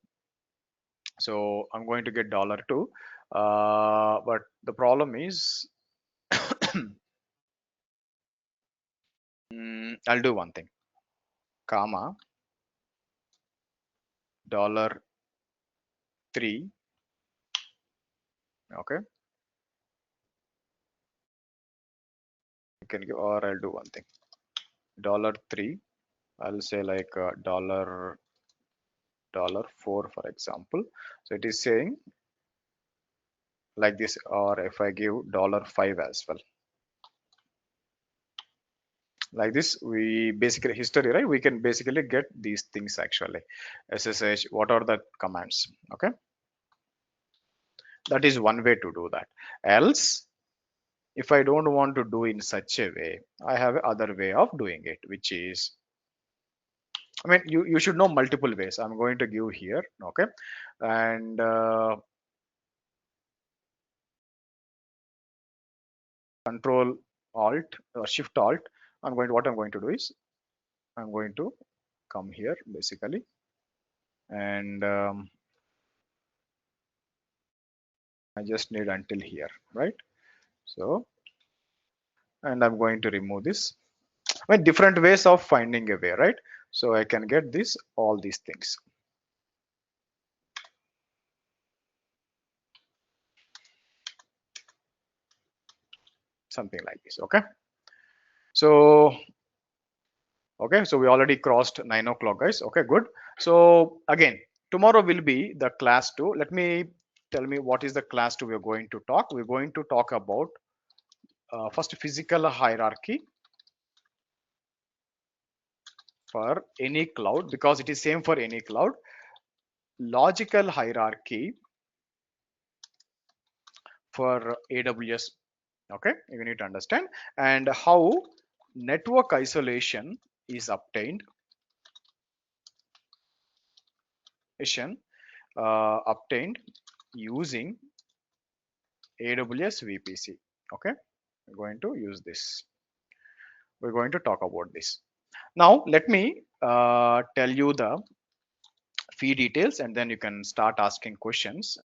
So I'm going to get $2, but the problem is I'll do one thing, comma $3. Okay, you can give, or I'll do one thing, $3. I'll say like $4, for example. So it is saying like this, or if I give $5 as well, like this, we basically history, right? We can basically get these things actually. SSH, what are the commands? Okay, that is one way to do that. Else, if I don't want to do in such a way, I have other way of doing it, which is, I mean, you should know multiple ways. I'm going to give here, okay, and Control Alt or Shift Alt. What I'm going to do is I'm going to come here basically, and I just need until here, right? So, and I'm going to remove this. I mean, different ways of finding a way, right? So I can get this, all these things. Something like this, okay? So, okay, so we already crossed 9 o'clock, guys. Okay, good. So again, tomorrow will be the class 2. Let me tell me what is the class 2 we're going to talk. We're going to talk about first physical hierarchy for any cloud, because it is same for any cloud. Logical hierarchy for AWS. Okay, you need to understand, and how network isolation is obtained, obtained using AWS VPC. Okay, we're going to use this. We're going to talk about this. Now, let me tell you the fee details, and then you can start asking questions.